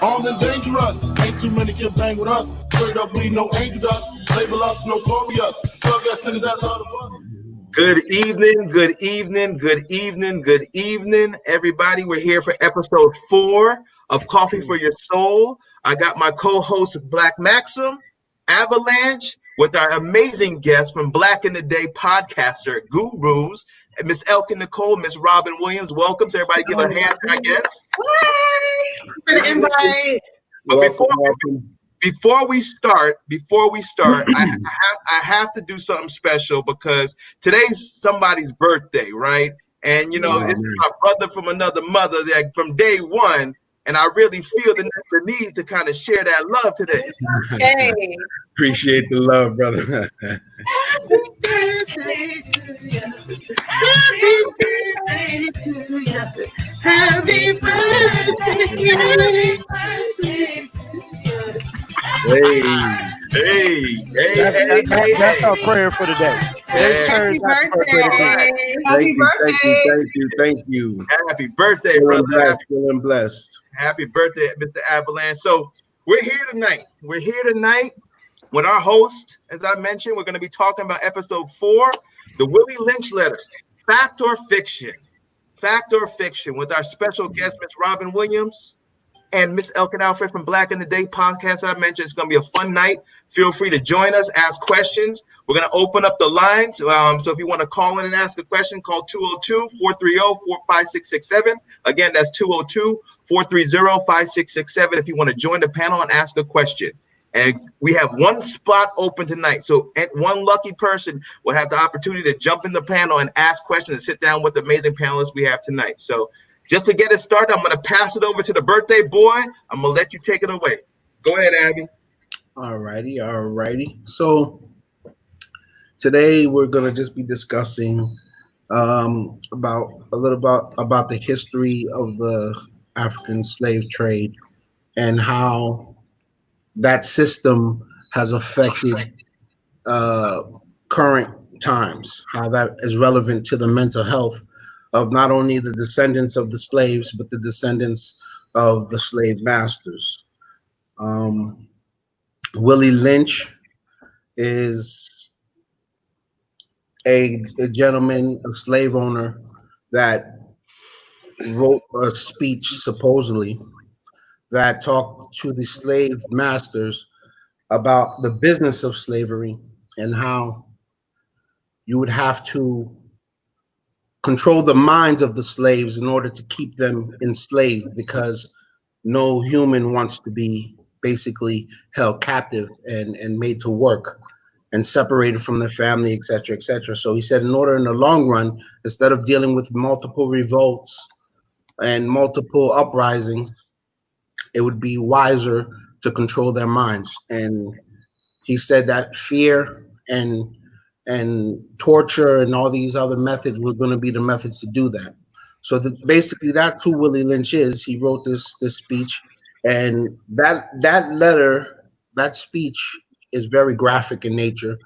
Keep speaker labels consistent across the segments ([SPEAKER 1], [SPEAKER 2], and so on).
[SPEAKER 1] Armed and dangerous, ain't too many can bang with us. Straight up, we no angel dust. Label us notorious. Thug ass niggas that love the bus.
[SPEAKER 2] Good evening, good evening, good evening, good evening, everybody. We're here for episode 4 of Coffee for Your Soul. I got my co-host Black Maxim, Avalanche, with our amazing guest from Black in the Day podcaster, Gurus, Miss Elkin Nicole, Miss Robin Williams. Welcome. So everybody give a hand to our guests.
[SPEAKER 3] For the invite.
[SPEAKER 2] But before we start, I have to do something special because today's somebody's birthday, right? And you know, this is my brother from another mother, that from day one, and I really feel the need to kind of share that love today.
[SPEAKER 3] Hey.
[SPEAKER 4] Appreciate the love, brother.
[SPEAKER 2] Happy birthday to you. Happy birthday to you. Happy birthday to you.
[SPEAKER 4] Hey.
[SPEAKER 5] That's our prayer for the day.
[SPEAKER 3] Happy birthday.
[SPEAKER 4] Thank you.
[SPEAKER 2] Happy birthday, brother.
[SPEAKER 4] Feeling blessed.
[SPEAKER 2] Happy birthday, Mr. Avalanche. So we're here tonight. With our host, as I mentioned, we're going to be talking about episode 4, the Willie Lynch letter, fact or fiction, with our special guest, Miss Robin Williams, and Miss Elkin Alfred from Black in the Day podcast. I mentioned it's going to be a fun night. Feel free to join us, ask questions. We're going to open up the lines. So if you want to call in and ask a question, call 202-430-45667. Again, that's 202-430-5667 if you want to join the panel and ask a question. And we have one spot open tonight. So one lucky person will have the opportunity to jump in the panel and ask questions and sit down with the amazing panelists we have tonight. So just to get it started, I'm going to pass it over to the birthday boy. I'm going to let you take it away. Go ahead, Abby.
[SPEAKER 4] All righty. So today we're going to just be discussing about the history of the African slave trade and how that system has affected current times, how that is relevant to the mental health of not only the descendants of the slaves, but the descendants of the slave masters. Willie Lynch is a gentleman, a slave owner that wrote a speech, supposedly, that talked to the slave masters about the business of slavery and how you would have to control the minds of the slaves in order to keep them enslaved, because no human wants to be basically held captive and made to work and separated from their family, et cetera, et cetera. So he said, in the long run, instead of dealing with multiple revolts and multiple uprisings, it would be wiser to control their minds. And he said that fear and torture and all these other methods were going to be the methods to do that. So basically, that's who Willie Lynch is. He wrote this speech, and that letter, that speech, is very graphic in nature.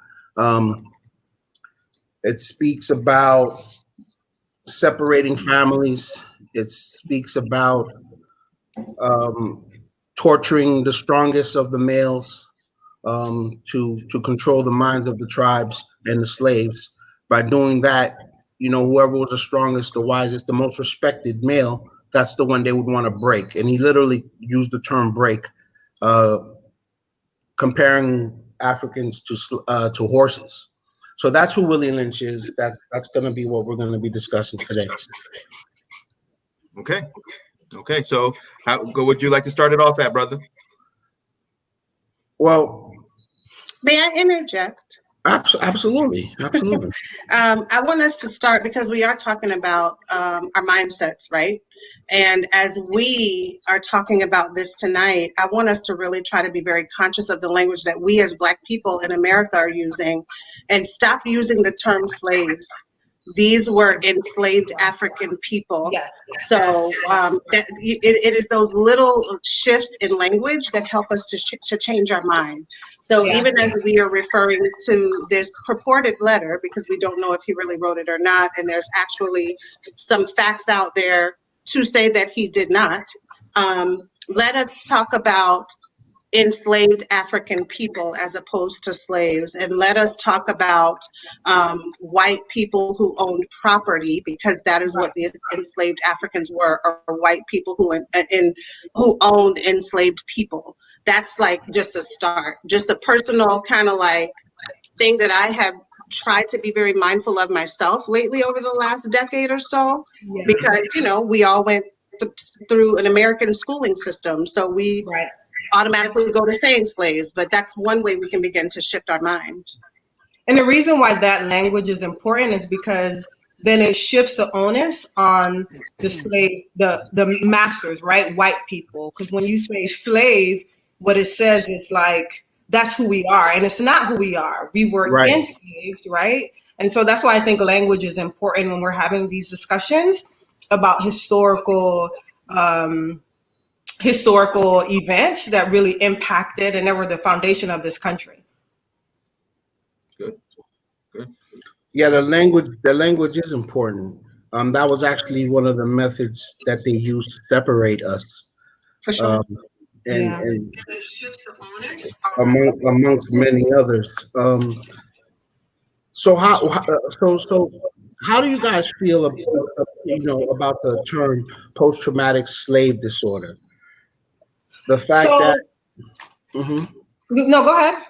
[SPEAKER 4] It speaks about separating families. It speaks about torturing the strongest of the males to control the minds of the tribes and the slaves. By doing that, whoever was the strongest, the wisest, the most respected male, that's the one they would want to break. And he literally used the term break, comparing Africans to horses. So that's who Willie Lynch is. That's going to be what we're going to be discussing today.
[SPEAKER 2] Okay. So how would you like to start it off at, brother?
[SPEAKER 4] Well,
[SPEAKER 3] may I interject?
[SPEAKER 4] Absolutely.
[SPEAKER 3] I want us to start because we are talking about our mindsets, right? And as we are talking about this tonight, I want us to really try to be very conscious of the language that we as Black people in America are using, and stop using the term slaves. These were enslaved African people.
[SPEAKER 6] Yes.
[SPEAKER 3] So that it is those little shifts in language that help us to change our mind. So even as we are referring to this purported letter, because we don't know if he really wrote it or not, and there's actually some facts out there to say that he did not. Let us talk about enslaved African people as opposed to slaves. And let us talk about white people who owned property, because that is what the enslaved Africans were, or white people who owned enslaved people. That's like just a start, just a personal kind of like thing that I have tried to be very mindful of myself lately over the last decade or so, because, you know, we all went through an American schooling system. So we automatically go to saying slaves, but that's one way we can begin to shift our minds.
[SPEAKER 6] And the reason why that language is important is because then it shifts the onus on the slave, the masters, right? White people. Because when you say slave, what it says is like, that's who we are. And it's not who we are. We were enslaved, right? And so that's why I think language is important when we're having these discussions about historical events that really impacted and they were the foundation of this country.
[SPEAKER 2] Good.
[SPEAKER 4] Yeah, the language is important. That was actually one of the methods that they used to separate us.
[SPEAKER 3] For sure.
[SPEAKER 4] And amongst many others. So how do you guys feel about the term post-traumatic slave disorder? The fact that
[SPEAKER 6] no, go ahead.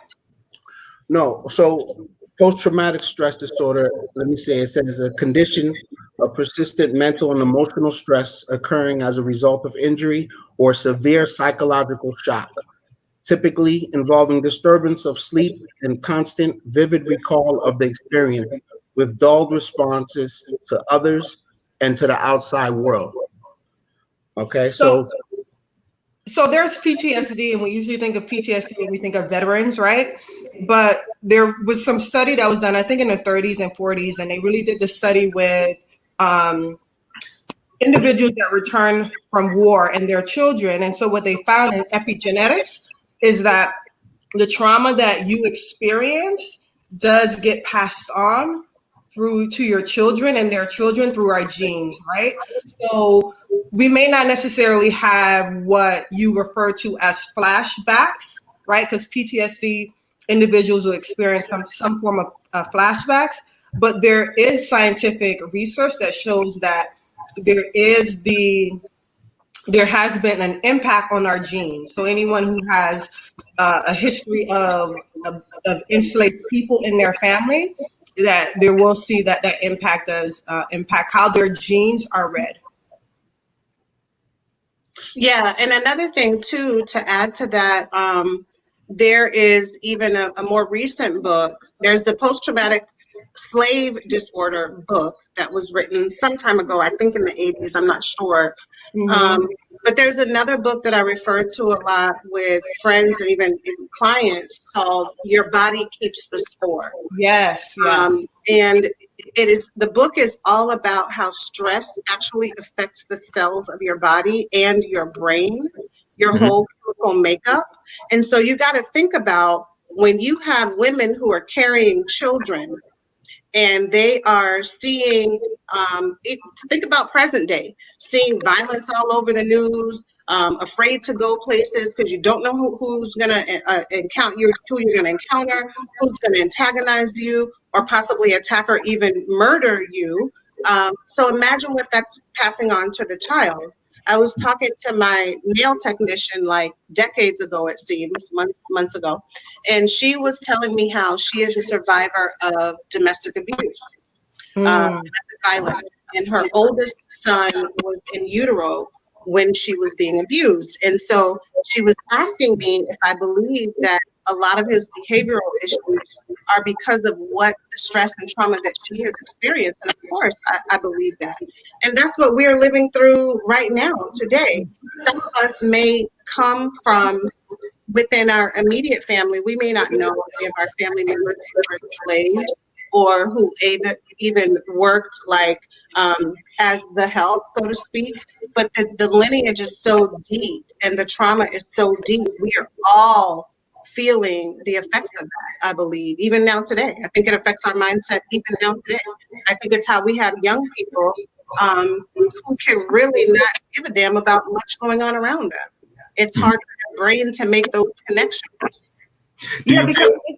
[SPEAKER 4] No, so post-traumatic stress disorder, let me say, it says a condition of persistent mental and emotional stress occurring as a result of injury or severe psychological shock, typically involving disturbance of sleep and constant vivid recall of the experience with dulled responses to others and to the outside world. Okay, so
[SPEAKER 6] there's PTSD, and we usually think of PTSD when we think of veterans, right? But there was some study that was done, I think in the 30s and 40s, and they really did the study with individuals that returned from war and their children. And so what they found in epigenetics is that the trauma that you experience does get passed on through to your children and their children through our genes, right? So we may not necessarily have what you refer to as flashbacks, right? Because PTSD individuals will experience some form of flashbacks, but there is scientific research that shows that there has been an impact on our genes. So anyone who has a history of enslaved people in their family, that they will see that impact does impact how their genes are read.
[SPEAKER 3] Yeah, and another thing too, to add to that, there is even a more recent book. There's the post-traumatic slave disorder book that was written some time ago, I think in the 80s, I'm not sure. But there's another book that I refer to a lot with friends and even clients called Your Body Keeps the Score.
[SPEAKER 6] Yes.
[SPEAKER 3] And the book is all about how stress actually affects the cells of your body and your brain, your whole chemical makeup. And so you got to think about when you have women who are carrying children and they are seeing, think about present day, seeing violence all over the news, afraid to go places because you don't know who's going to encounter you, who you're going to encounter, who's going to antagonize you or possibly attack or even murder you. So imagine what that's passing on to the child. I was talking to my nail technician like decades ago, it seems, months ago, and she was telling me how she is a survivor of domestic abuse, domestic violence, and her oldest son was in utero when she was being abused. And so she was asking me if I believe that a lot of his behavioral issues are because of what the stress and trauma that she has experienced. And of course, I believe that. And that's what we're living through right now, today. Some of us may come from within our immediate family. We may not know any of our family members who were enslaved or who even worked like as the help, so to speak. But the lineage is so deep and the trauma is so deep. We are all feeling the effects of that, I believe, even now today. I think it affects our mindset even now today. I think it's how we have young people who can really not give a damn about much going on around them. It's hard for their brain to make those connections.
[SPEAKER 2] Do
[SPEAKER 6] Yeah,
[SPEAKER 2] you
[SPEAKER 6] because
[SPEAKER 2] feel,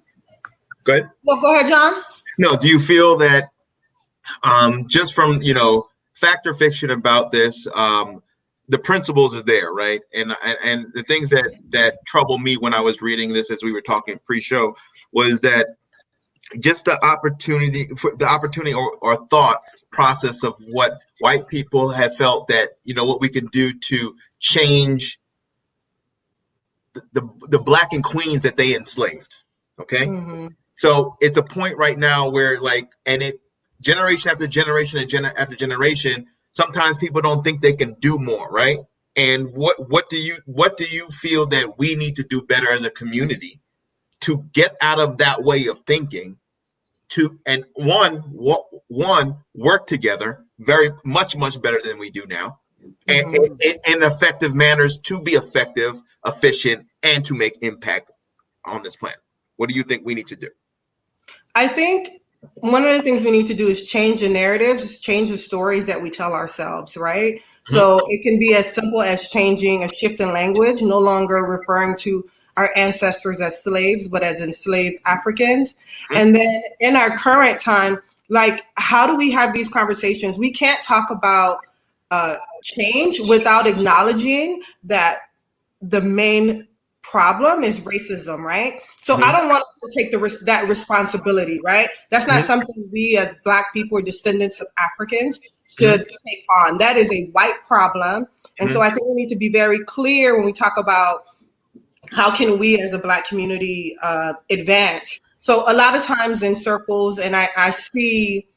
[SPEAKER 2] go ahead.
[SPEAKER 6] well, go ahead, John.
[SPEAKER 2] No, do you feel that just from, fact or fiction about this, the principles are there, right? And the things that trouble me when I was reading this, as we were talking pre-show, was that just the opportunity or thought process of what white people have felt that, what we can do to change the black and queens that they enslaved. Okay.
[SPEAKER 6] Mm-hmm.
[SPEAKER 2] So it's a point right now where generation after generation after generation, sometimes people don't think they can do more, right? And what do you feel that we need to do better as a community to get out of that way of thinking, and one work together very much better than we do now, and in effective manners to be effective, efficient, and to make impact on this planet? What do you think we need to do?
[SPEAKER 6] I think one of the things we need to do is change the narratives, change the stories that we tell ourselves, right? Mm-hmm. So it can be as simple as changing a shift in language, no longer referring to our ancestors as slaves, but as enslaved Africans. Mm-hmm. And then in our current time, how do we have these conversations? We can't talk about change without acknowledging that the main problem is racism, right? So I don't want to take that responsibility, right? That's not something we as Black people or descendants of Africans should take on. That is a white problem. And so I think we need to be very clear when we talk about how can we as a Black community advance. So a lot of times in circles, and I see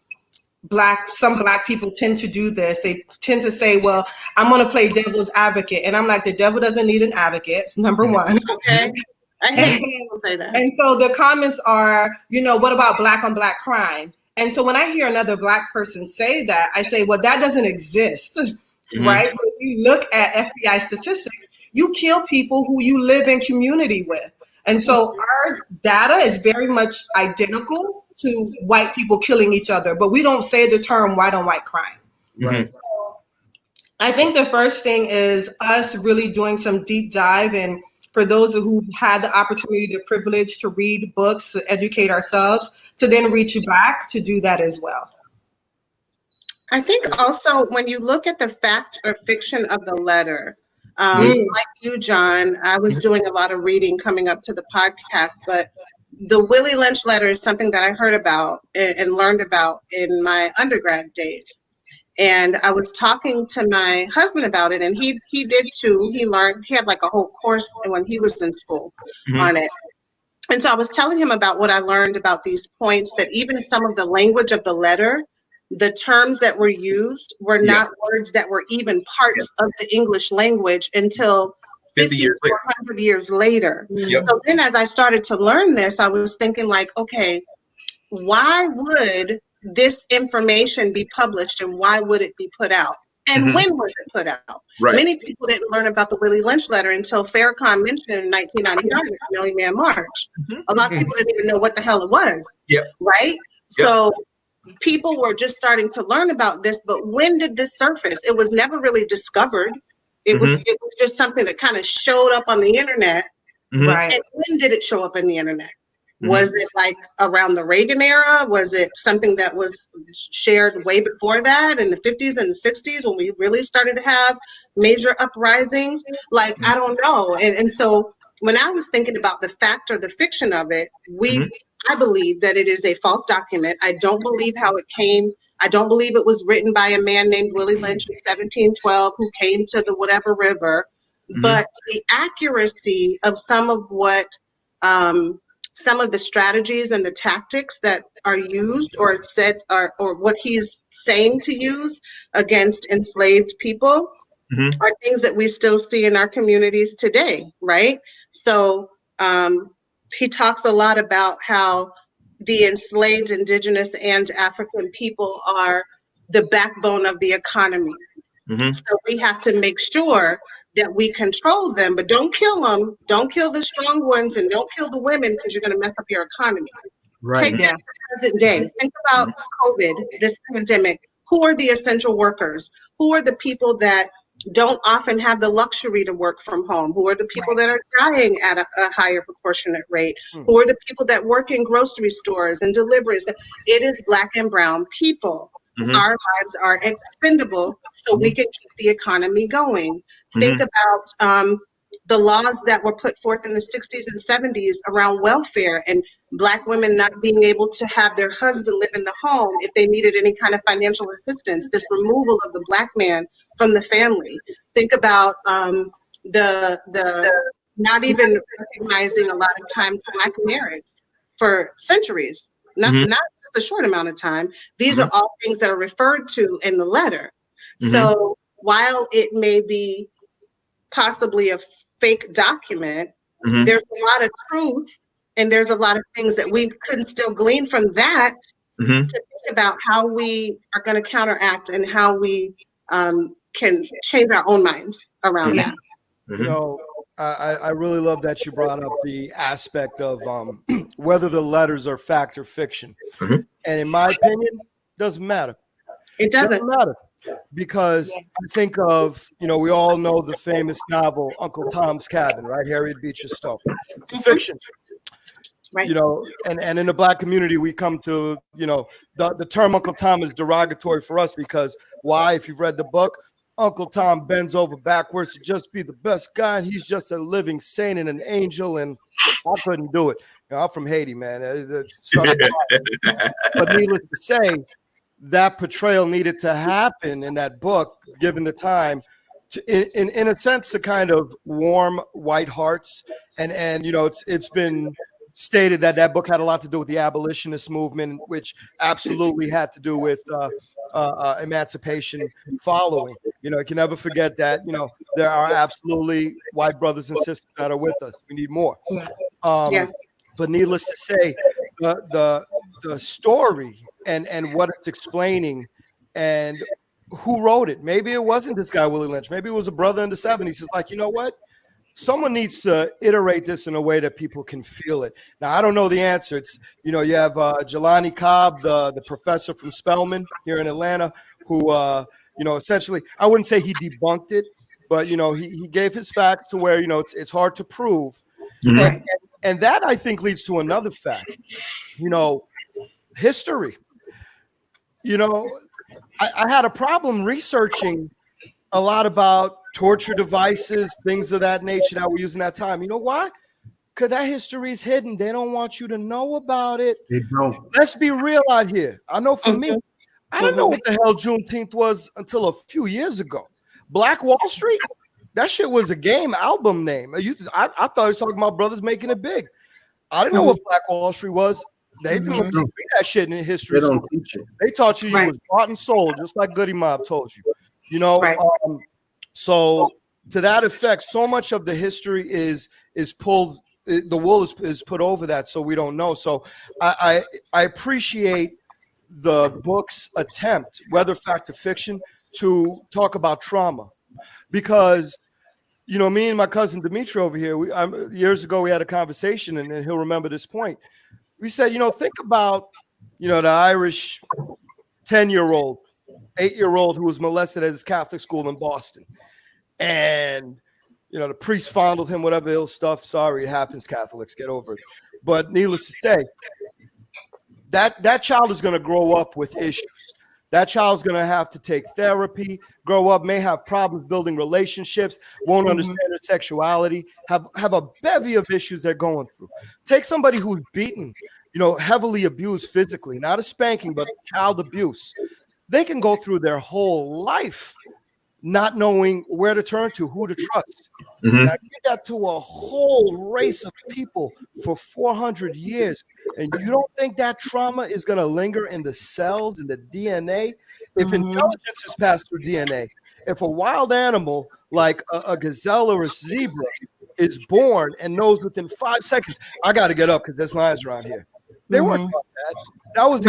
[SPEAKER 6] some Black people tend to do this. They tend to say, well, I'm going to play devil's advocate. And I'm like, the devil doesn't need an advocate, number one.
[SPEAKER 3] Okay. I hate when people say that. And
[SPEAKER 6] so the comments are, what about Black on Black crime? And so when I hear another Black person say that, I say, well, that doesn't exist, right? So if you look at FBI statistics, you kill people who you live in community with. And so our data is very much identical to white people killing each other, but we don't say the term white on white crime.
[SPEAKER 2] Right.
[SPEAKER 6] So I think the first thing is us really doing some deep dive, and for those who had the opportunity, the privilege to read books, to educate ourselves, to then reach back to do that as well.
[SPEAKER 3] I think also when you look at the fact or fiction of the letter, like you, John, I was doing a lot of reading coming up to the podcast, but the Willie Lynch letter is something that I heard about and learned about in my undergrad days. And I was talking to my husband about it, and he did too. He had like a whole course when he was in school on it. And so I was telling him about what I learned about these points, that even some of the language of the letter, the terms that were used were not words that were even parts of the English language until 50 or 100 years later. So then as I started to learn this, I was thinking okay, why would this information be published and why would it be put out? And when was it put out? Right. Many people didn't learn about the Willie Lynch letter until Farrakhan mentioned in 1999 the Million Man March. A lot of people didn't even know what the hell it was. Right? So people were just starting to learn about this, but when did this surface? It was never really discovered. It was just something that kind of showed up on the internet. Right. And when did it show up in the internet? Was it around the Reagan era? Was it something that was shared way before that in the 50s and the 60s when we really started to have major uprisings? I don't know. And so when I was thinking about the fact or the fiction of it, I believe that it is a false document. I don't believe how it came. I don't believe it was written by a man named Willie Lynch in 1712 who came to the whatever river. But the accuracy of some of what some of the strategies and the tactics that are used or said or what he's saying to use against enslaved people are things that we still see in our communities today, right? So he talks a lot about how the enslaved indigenous and African people are the backbone of the economy. So we have to make sure that we control them, but don't kill them. Don't kill the strong ones and don't kill the women because you're going to mess up your economy. Take that to the present day. Think about COVID, this pandemic. Who are the essential workers? Who are the people that don't often have the luxury to work from home? Who are the people that are dying at a higher proportionate rate? Who are the people that work in grocery stores and deliveries? It is Black and brown people.
[SPEAKER 2] Mhm.
[SPEAKER 3] Our lives are expendable so we can keep the economy going. Think about the laws that were put forth in the 60s and 70s around welfare and Black women not being able to have their husband live in the home if they needed any kind of financial assistance, this removal of the Black man from the family. Think about the not even recognizing a lot of times Black marriage for centuries, not just a short amount of time. These are all things that are referred to in the letter. So while it may be possibly a fake document, there's a lot of truth and there's a lot of things that we couldn't still glean from that to think about how we are going to counteract and how we can change our own minds around that.
[SPEAKER 5] You know, I really love that you brought up the aspect of whether the letters are fact or fiction. And in my opinion, doesn't matter.
[SPEAKER 3] It doesn't
[SPEAKER 5] matter. Because I think of, you know, we all know the famous novel, Uncle Tom's Cabin, right? Harriet Beecher Stowe. It's a fiction.
[SPEAKER 3] Right.
[SPEAKER 5] You know, and in the Black community, we come to, you know, the term Uncle Tom is derogatory for us because why? If you've read the book, Uncle Tom bends over backwards to just be the best guy, and he's just a living saint and an angel, and I couldn't do it. You know, I'm from Haiti, man. But needless to say, that portrayal needed to happen in that book, given the time, in a sense, to kind of warm white hearts. And you know, it's been stated that that book had a lot to do with the abolitionist movement, which absolutely had to do with emancipation following. You know, you can never forget that, you know, there are absolutely white brothers and sisters that are with us. We need more. But needless to say, the story and what it's explaining and who wrote it. Maybe it wasn't this guy, Willie Lynch. Maybe it was a brother in the 70s. He's like, you know what? Someone needs to iterate this in a way that people can feel it. Now, I don't know the answer. It's, you know, you have Jelani Cobb, the professor from Spelman here in Atlanta, who, you know, essentially, I wouldn't say he debunked it, but, you know, he gave his facts to where, you know, it's hard to prove. And that, I think, leads to another fact, you know, history. You know, I had a problem researching a lot about torture devices, things of that nature that were using that time. You know why? Because that history is hidden. They don't want you to know about it.
[SPEAKER 4] They don't.
[SPEAKER 5] Let's be real out here. I know for me, I didn't know what the hell Juneteenth was until a few years ago. Black Wall Street, that shit was a game album name. I thought he was talking about brothers making it big. I didn't know what Black Wall Street was. They didn't teach me that shit in history.
[SPEAKER 4] They don't teach it.
[SPEAKER 5] They taught you you was bought and sold, just like Goody Mob told you. You know, so to that effect, so much of the history is pulled. The wool is put over that, so we don't know. So I appreciate the book's attempt, whether fact or fiction, to talk about trauma, because, you know, me and my cousin Dimitri over here, years ago we had a conversation, and he'll remember this point. We said, you know, think about, you know, the Irish 10-year-old, 8-year-old who was molested at his Catholic school in Boston. And, you know, the priest fondled him, whatever ill stuff. Sorry, it happens, Catholics, get over it. But needless to say, that child is going to grow up with issues. That child's going to have to take therapy, grow up, may have problems building relationships, won't understand their sexuality, have a bevy of issues they're going through. Take somebody who's beaten, you know, heavily abused physically, not a spanking, but child abuse. They can go through their whole life not knowing where to turn to, who to trust. Now, give that to a whole race of people for 400 years, and you don't think that trauma is going to linger in the cells, in the DNA? If intelligence is passed through DNA, if a wild animal like a gazelle or a zebra is born and knows within 5 seconds, I got to get up because there's lions around here. They weren't taught that. That was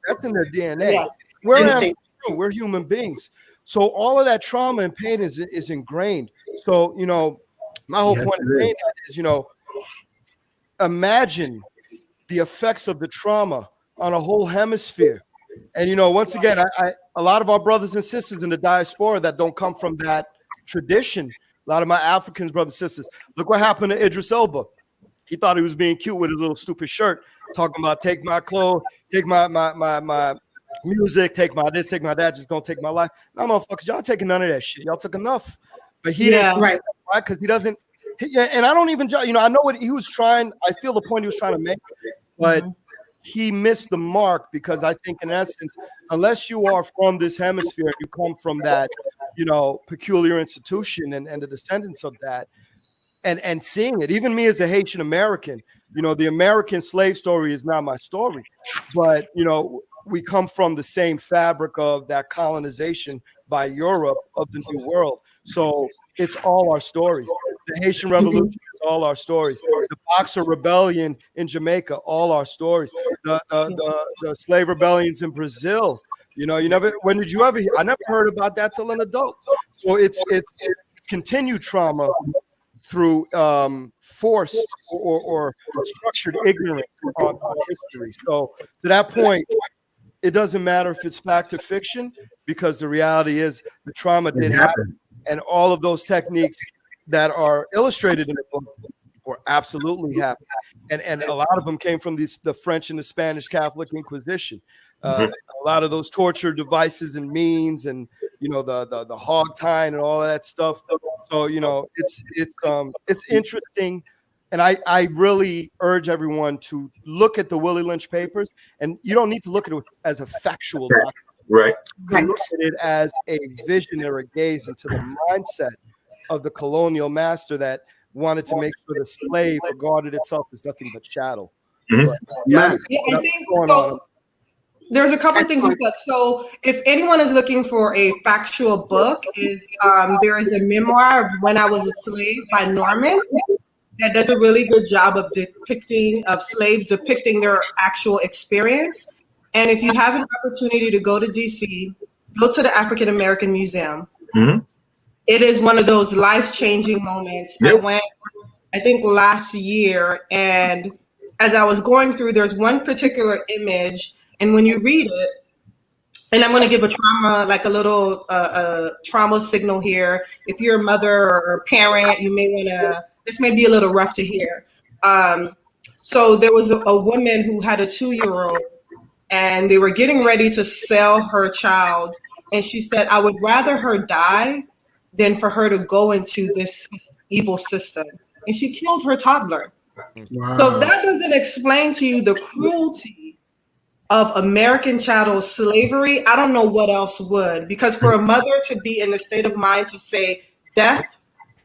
[SPEAKER 5] that's in their DNA. Yeah. We're human beings. So all of that trauma and pain is ingrained. So, you know, my whole point of saying that is, you know, imagine the effects of the trauma on a whole hemisphere. And, you know, once again, a lot of our brothers and sisters in the diaspora that don't come from that tradition. A lot of my African brothers and sisters. Look what happened to Idris Elba. He thought he was being cute with his little stupid shirt, talking about take my clothes, take my music, take my this, take my that, just don't take my life. No, motherfuckers, y'all taking none of that shit. Y'all took enough. But he didn't, right? Because he doesn't. And I don't even, I know what he was trying. I feel the point he was trying to make, but he missed the mark, because I think in essence, unless you are from this hemisphere, you come from that, peculiar institution and the descendants of that, and seeing it, even me as a Haitian American, the American slave story is not my story, but, we come from the same fabric of that colonization by Europe of the New World. So it's all our stories. The Haitian Revolution is all our stories. The Boxer Rebellion in Jamaica, all our stories. The slave rebellions in Brazil. When did you ever hear? I never heard about that till an adult. So it's continued trauma through forced or structured ignorance on history. So to that point, it doesn't matter if it's fact or fiction, because the reality is the trauma did happen. And all of those techniques that are illustrated in the book were absolutely happening. And a lot of them came from the French and the Spanish Catholic Inquisition. A lot of those torture devices and means, and the hog tying and all of that stuff. So it's interesting. And I really urge everyone to look at the Willie Lynch papers, and you don't need to look at it as a factual document.
[SPEAKER 2] Right.
[SPEAKER 5] Look at it as a vision or a gaze into the mindset of the colonial master that wanted to make sure the slave regarded itself as nothing but chattel. But,
[SPEAKER 6] I think so. There's a couple of things with that. So if anyone is looking for a factual book, there is a memoir of When I Was a Slave by Norman that does a really good job of slaves depicting their actual experience. And if you have an opportunity to go to DC, go to the African American Museum. It is one of those life-changing moments. I went, I think, last year, and as I was going through, there's one particular image, and when you read it, and I'm going to give a little trauma signal here. If you're a mother or a parent, you may want to, this may be a little rough to hear. So there was a woman who had a 2-year-old, and they were getting ready to sell her child. And she said, I would rather her die than for her to go into this evil system. And she killed her toddler. Wow. So that doesn't explain to you the cruelty of American chattel slavery. I don't know what else would, because for a mother to be in the state of mind to say death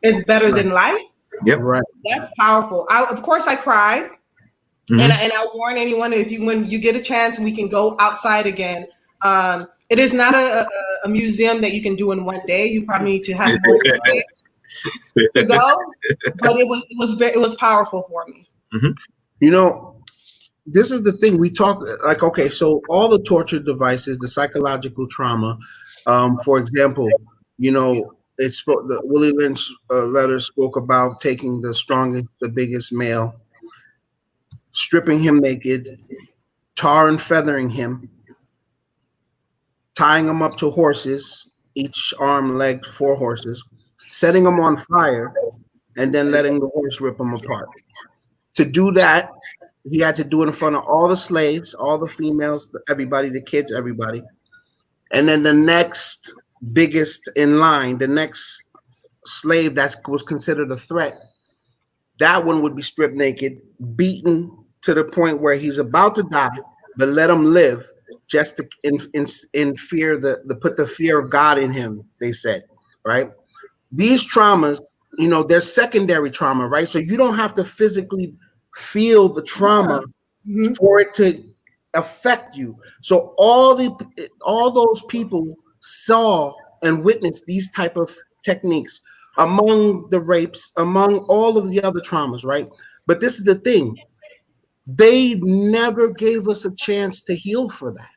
[SPEAKER 6] is better than life, that's powerful. Of course, I cried. And I warn anyone, when you get a chance, we can go outside again. It is not a museum that you can do in one day. You probably need to have more time to go. But it was powerful for me.
[SPEAKER 4] This is the thing we talk like. Okay, so all the torture devices, the psychological trauma. For example, the Willie Lynch letter spoke about taking the strongest, the biggest male, stripping him naked, tar and feathering him, tying him up to horses, each arm, leg, 4 horses, setting them on fire, and then letting the horse rip them apart. To do that, he had to do it in front of all the slaves, all the females, everybody, the kids, everybody. And then the next biggest in line, the next slave that was considered a threat, that one would be stripped naked, beaten to the point where he's about to die, but let him live, just to in fear, put the fear of God in him, they said, right? These traumas, they're secondary trauma, right? So you don't have to physically feel the trauma for it to affect you. So all those people saw and witnessed these type of techniques among the rapes, among all of the other traumas, right? But this is the thing. They never gave us a chance to heal for that.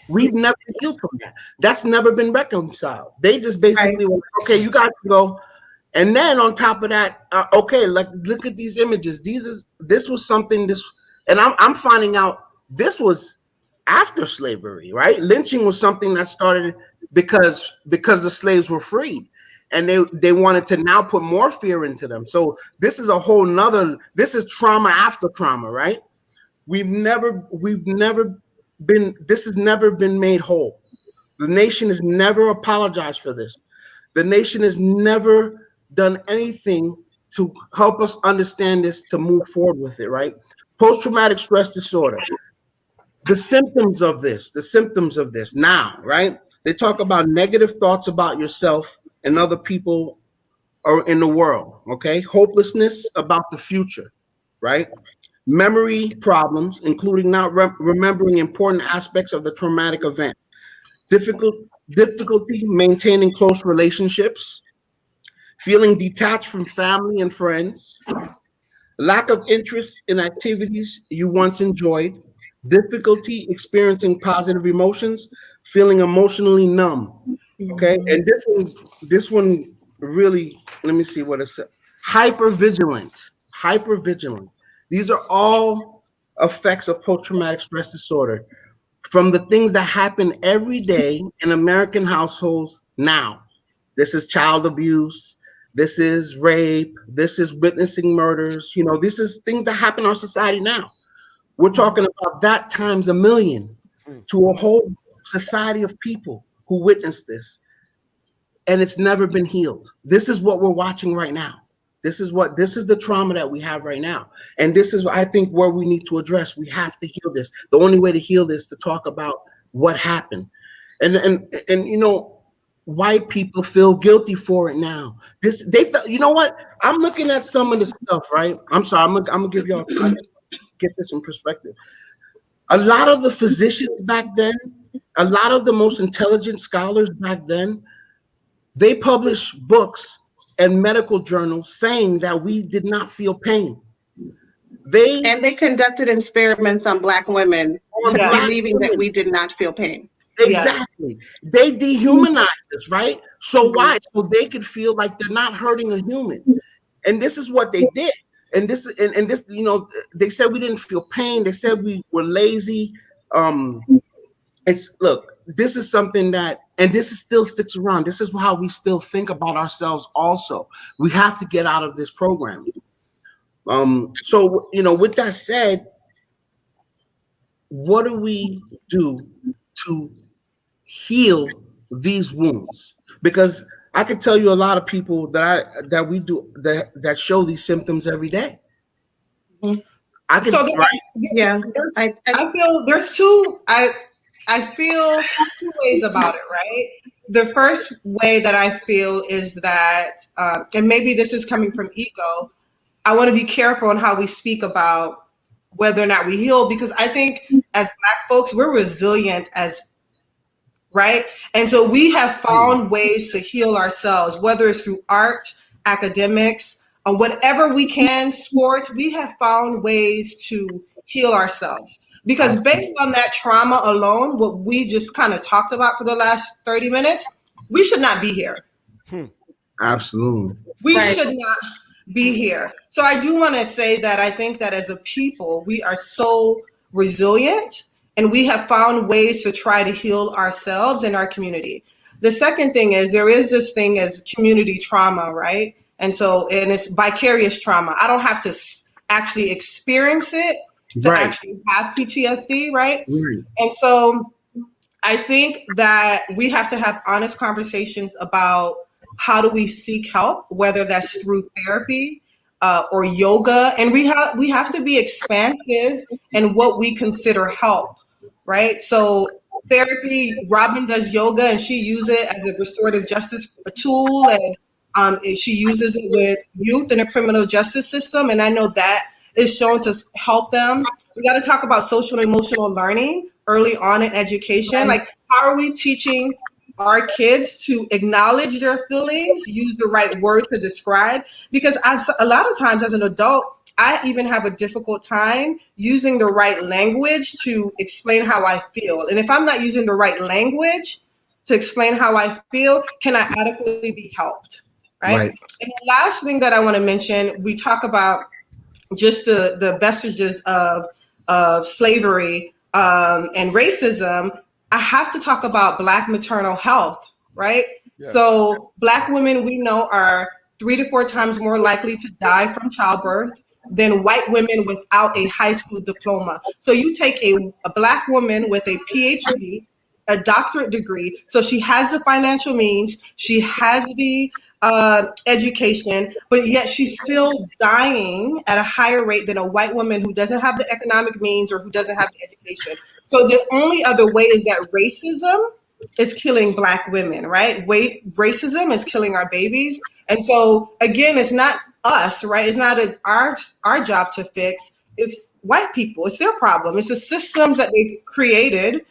[SPEAKER 4] We've never healed from that. That's never been reconciled. They just basically went, okay, you got to go. And then on top of that, okay, look at these images. This was something, and I'm finding out this was after slavery, right? Lynching was something that started because the slaves were freed, and they wanted to now put more fear into them. So this is a whole nother, this is trauma after trauma, right? We've never been, this has never been made whole. The nation has never apologized for this. The nation has never done anything to help us understand this, to move forward with it, right? Post-traumatic stress disorder. The symptoms of this now, right? They talk about negative thoughts about yourself and other people or in the world, okay? Hopelessness about the future, right? Memory problems, including not remembering important aspects of the traumatic event. Difficulty maintaining close relationships, feeling detached from family and friends, lack of interest in activities you once enjoyed, difficulty experiencing positive emotions, feeling emotionally numb. Okay, and this one really, let me see what it says. Hypervigilant. These are all effects of post-traumatic stress disorder from the things that happen every day in American households now. This is child abuse. This is rape. This is witnessing murders. You know, this is things that happen in our society now. We're talking about that times a million to a whole society of people who witnessed this. And it's never been healed. This is what we're watching right now. This is the trauma that we have right now. And this is, I think, where we need to address. We have to heal this. The only way to heal this is to talk about what happened. And you know, white people feel guilty for it now. You know what? I'm looking at some of the stuff, right? I'm sorry, I'm gonna give y'all, get this in perspective. A lot of the physicians back then, a lot of the most intelligent scholars back then, they published books and medical journals saying that we did not feel pain.
[SPEAKER 3] They conducted experiments on Black women, believing that we did not feel pain.
[SPEAKER 4] Exactly. Yeah. They dehumanized us, right? So why? So they could feel like they're not hurting a human. And this is what they did. And this, you know, they said we didn't feel pain. They said we were lazy. Look, this is something that, and this is still sticks around. This is how we still think about ourselves also. We have to get out of this program. So, you know, with that said, what do we do to heal these wounds? Because I can tell you a lot of people that show these symptoms every day. I can,
[SPEAKER 6] I feel there's two. I feel two ways about it, right? The first way that I feel is that, and maybe this is coming from ego, I want to be careful on how we speak about whether or not we heal, because I think as Black folks, we're resilient right? And so we have found ways to heal ourselves, whether it's through art, academics, whatever we can, sports, we have found ways to heal ourselves. Because based on that trauma alone, what we just kind of talked about for the last 30 minutes, we should not be here.
[SPEAKER 4] Absolutely.
[SPEAKER 6] We should not be here. So I do want to say that I think that as a people, we are so resilient and we have found ways to try to heal ourselves and our community. The second thing is there is this thing as community trauma, right? And it's vicarious trauma. I don't have to actually experience it to actually have PTSD, right? And so I think that we have to have honest conversations about how do we seek help, whether that's through therapy or yoga. And we have to be expansive in what we consider help, right? So therapy, Robin does yoga and she uses it as a restorative justice tool, and she uses it with youth in the criminal justice system. And I know that is shown to help them. We got to talk about social and emotional learning early on in education. Like, how are we teaching our kids to acknowledge their feelings, use the right word to describe? Because a lot of times as an adult, I even have a difficult time using the right language to explain how I feel. And if I'm not using the right language to explain how I feel, can I adequately be helped? Right. And the last thing that I want to mention, we talk about just the vestiges of slavery and racism, I have to talk about Black maternal health, right?
[SPEAKER 5] Yeah.
[SPEAKER 6] So Black women, we know, are 3 to 4 times more likely to die from childbirth than white women without a high school diploma. So you take a Black woman with a PhD, a doctorate degree, so she has the financial means, she has the education, but yet she's still dying at a higher rate than a white woman who doesn't have the economic means or who doesn't have the education. So the only other way is that racism is killing Black women, right? Racism is killing our babies. And so again, it's not us, right? It's not our job to fix. It's white people. It's their problem. It's the systems that they created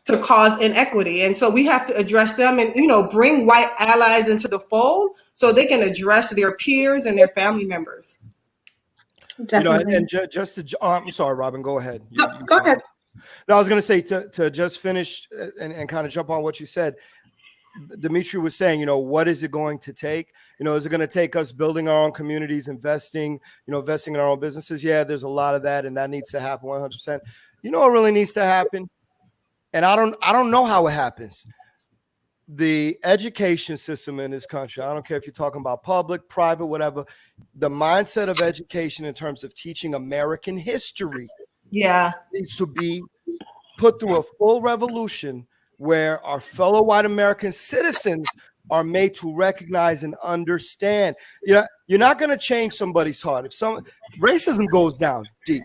[SPEAKER 6] to cause inequity. And so we have to address them and, bring white allies into the fold so they can address their peers and their family members.
[SPEAKER 3] Definitely.
[SPEAKER 5] And just to, I'm sorry, Robin, go ahead.
[SPEAKER 3] Go ahead.
[SPEAKER 5] No, I was going to say to just finish and kind of jump on what you said. Dimitri was saying, what is it going to take? Is it going to take us building our own communities, investing in our own businesses? Yeah, there's a lot of that, and that needs to happen 100%. What really needs to happen? And I don't know how it happens. The education system in this country, I don't care if you're talking about public, private, whatever, the mindset of education in terms of teaching American history needs to be put through a full revolution where our fellow white American citizens are made to recognize and understand. You're not going to change somebody's heart. If racism goes down deep,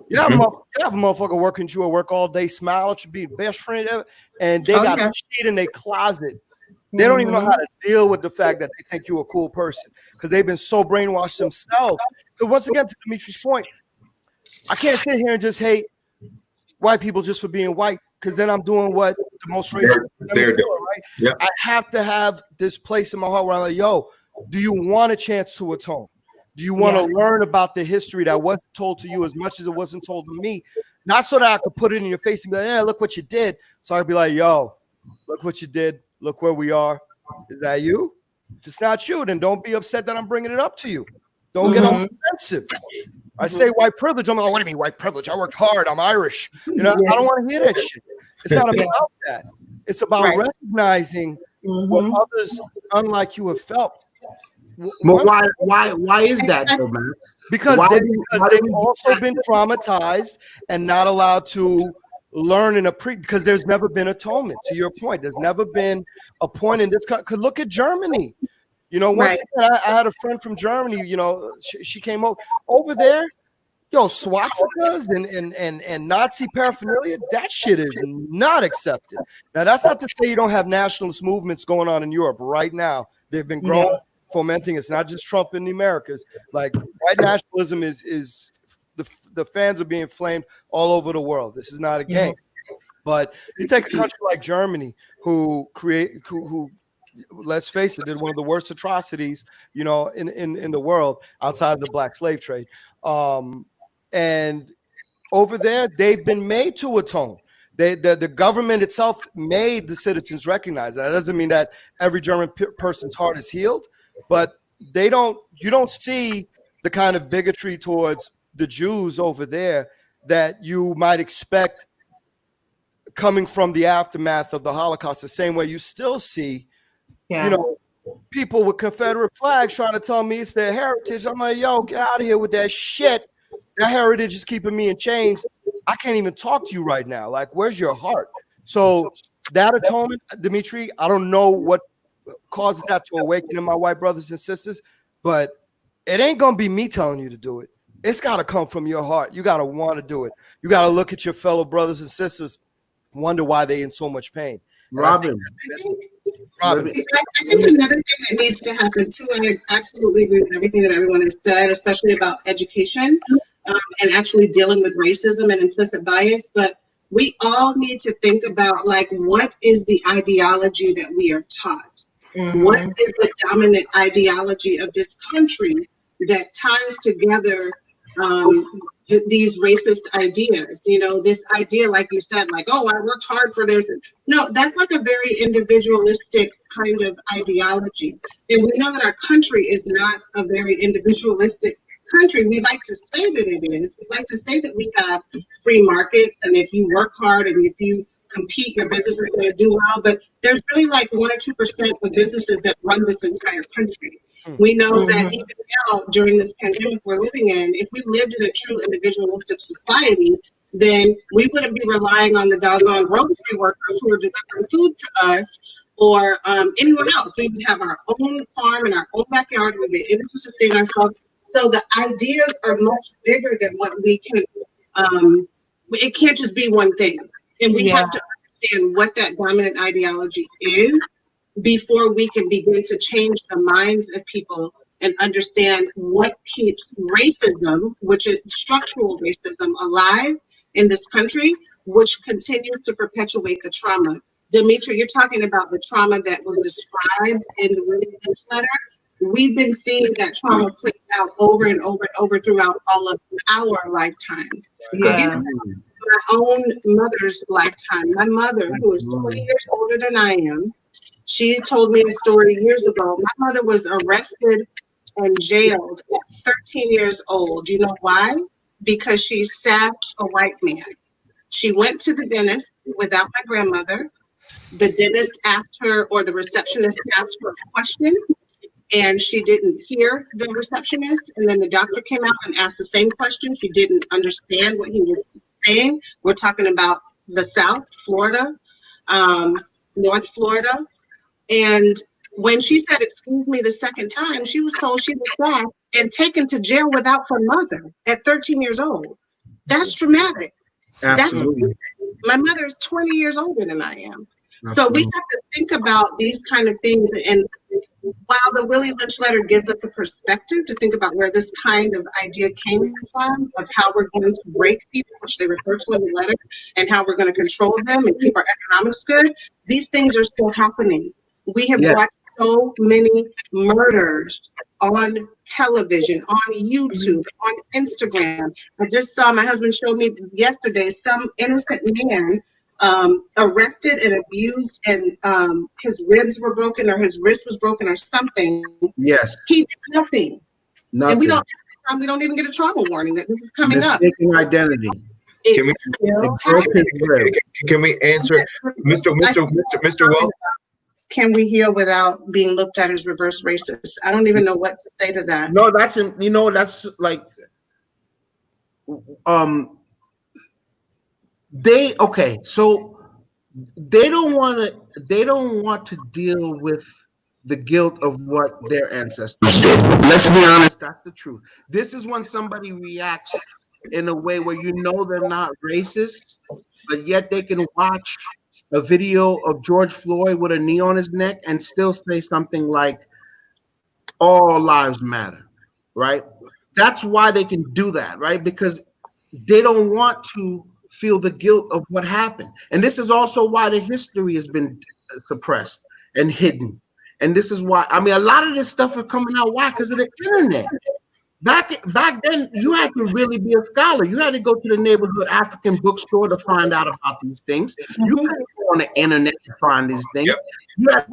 [SPEAKER 5] you have a motherfucker working to work all day, smile at you, be the best friend ever, and they got a shit in their closet. They don't even know how to deal with the fact that they think you're a cool person because they've been so brainwashed themselves. Because once again, to Dimitri's point, I can't sit here and just hate white people just for being white, because then I'm doing what the most racist they're doing, right? Yep. I have to have this place in my heart where I'm like, yo, do you want a chance to atone? Do you want to learn about the history that wasn't told to you as much as it wasn't told to me? Not so that I could put it in your face and be like, yeah, look what you did. So I'd be like, yo, look what you did. Look where we are. Is that you? If it's not you, then don't be upset that I'm bringing it up to you. Don't get offensive. I say white privilege. I'm like, what do you mean white privilege? I worked hard. I'm Irish. I don't want to hear that shit. It's not about that. It's about recognizing what others unlike you have felt.
[SPEAKER 4] But why is that though, man?
[SPEAKER 5] Because they've also been traumatized and not allowed to learn because there's never been atonement. To your point, there's never been a point in this country. Because look at Germany. Once again, I had a friend from Germany. She came over there. Swastikas and Nazi paraphernalia, that shit is not accepted. Now, that's not to say you don't have nationalist movements going on in Europe right now. They've been growing, fomenting. It's not just Trump in the Americas. Like, white nationalism is the fans are being flamed all over the world. This is not a game. But you take a country like Germany, who let's face it, did one of the worst atrocities, in the world outside of the black slave trade. And over there, they've been made to atone. The government itself made the citizens recognize that. That doesn't mean that every German person's heart is healed, but you don't see the kind of bigotry towards the Jews over there that you might expect coming from the aftermath of the Holocaust, the same way you still see, people with Confederate flags trying to tell me it's their heritage. I'm like, yo, get out of here with that shit. That heritage is keeping me in chains. I can't even talk to you right now. Like, where's your heart? So that atonement, Dimitri, I don't know what causes that to awaken in my white brothers and sisters, but it ain't going to be me telling you to do it. It's got to come from your heart. You got to want to do it. You got to look at your fellow brothers and sisters, wonder why they in so much pain.
[SPEAKER 3] Robin. I think another thing that needs to happen too, and I absolutely agree with everything that everyone has said, especially about education and actually dealing with racism and implicit bias. But we all need to think about, like, what is the ideology that we are taught? What is the dominant ideology of this country that ties together these racist ideas? This idea, like you said, like, oh, I worked hard for this. No, that's like a very individualistic kind of ideology. And we know that our country is not a very individualistic country, we like to say that it is. We like to say that we have free markets, and if you work hard and if you compete, your business is going to do well. But there's really like 1 or 2% of businesses that run this entire country. We know that even now, during this pandemic we're living in, if we lived in a true individualistic society, then we wouldn't be relying on the doggone grocery workers who are delivering food to us or anyone else. We would have our own farm in our own backyard. We'd be able to sustain ourselves. So the ideas are much bigger than what we can, it can't just be one thing. And we have to understand what that dominant ideology is before we can begin to change the minds of people and understand what keeps racism, which is structural racism, alive in this country, which continues to perpetuate the trauma. Demetri, you're talking about the trauma that was described in the Willie Lynch letter. We've been seeing that trauma play out over and over and over throughout all of our lifetimes.
[SPEAKER 6] Yeah.
[SPEAKER 3] My own mother's lifetime. My mother, who is 20 years older than I am, she told me a story years ago. My mother was arrested and jailed at 13 years old. You know why? Because she sassed a white man. She went to the dentist without my grandmother. The dentist asked her, or the receptionist asked her a question, and she didn't hear the receptionist. And then the doctor came out and asked the same question. She didn't understand what he was saying. We're talking about the South, Florida, North Florida. And when she said, "Excuse me," the second time, she was told she was sacked and taken to jail without her mother at 13 years old. That's traumatic.
[SPEAKER 4] Absolutely.
[SPEAKER 3] My mother is 20 years older than I am. So we have to think about these kind of things. And while the Willie Lynch letter gives us a perspective to think about where this kind of idea came from, of how we're going to break people, which they refer to in the letter, and how we're going to control them and keep our economics good, these things are still happening. We have watched so many murders on television, on YouTube, on Instagram. I just saw, my husband showed me yesterday, some innocent man arrested and abused, and his ribs were broken, or his wrist was broken, or something.
[SPEAKER 4] Yes.
[SPEAKER 3] He did nothing. And we don't even get a trauma warning that this is coming up.
[SPEAKER 4] Mistaken identity.
[SPEAKER 2] Can we answer, Mr. Wells?
[SPEAKER 3] Can we heal without being looked at as reverse racist? I don't even know what to say to that.
[SPEAKER 4] No, that's like so they don't want to deal with the guilt of what their ancestors did. Let's be honest, that's the truth. This is when somebody reacts in a way where you know they're not racist, but yet they can watch a video of George Floyd with a knee on his neck and still say something like, "All lives matter," right? That's why they can do that, right? Because they don't want to feel the guilt of what happened. And this is also why the history has been suppressed and hidden. And this is why, I mean, a lot of this stuff is coming out. Why? Because of the internet. Back then, you had to really be a scholar. You had to go to the neighborhood African bookstore to find out about these things. You had to go on the internet to find these things. Yep. You had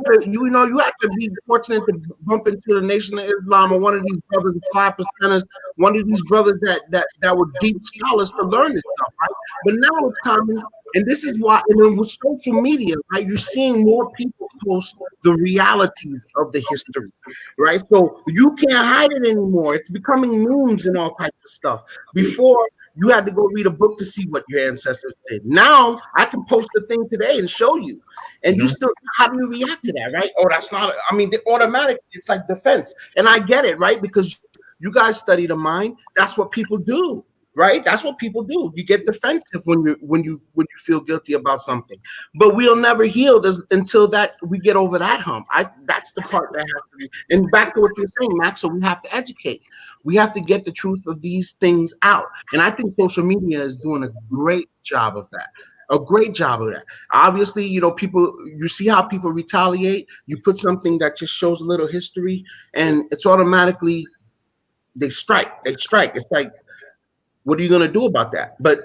[SPEAKER 4] to be fortunate to bump into the Nation of Islam or one of these brothers, 5%ers, one of these brothers that were deep scholars to learn this stuff, right? But now it's coming, and this is why, and then with social media, right, you're seeing more people post the realities of the history, right? So you can't hide it anymore. It's becoming memes and all types of stuff. Before, you had to go read a book to see what your ancestors did. Now I can post the thing today and show you, and you still, how do you react to that, right? Oh, that's not, I mean, automatically it's like defense, and I get it, right? Because you guys study the mind. That's what people do, right? That's what people do. You get defensive when you feel guilty about something, but we'll never heal this until that we get over that hump. That's the part that has to be. And back to what you're saying, Max. So we have to educate. We have to get the truth of these things out. And I think social media is doing a great job of that. A great job of that. Obviously, you see how people retaliate. You put something that just shows a little history, and it's automatically they strike. It's like, what are you going to do about that? But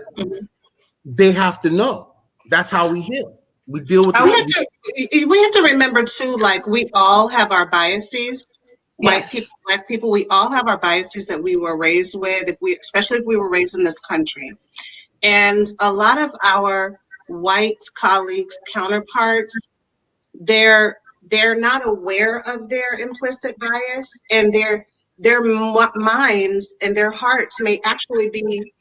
[SPEAKER 4] they have to know. That's how we heal. We deal with
[SPEAKER 3] we have to remember too, like, we all have our biases. White people, Black people, we all have our biases that we were raised with, especially if we were raised in this country. And a lot of our white colleagues, counterparts, they're not aware of their implicit bias, and their minds and their hearts may actually be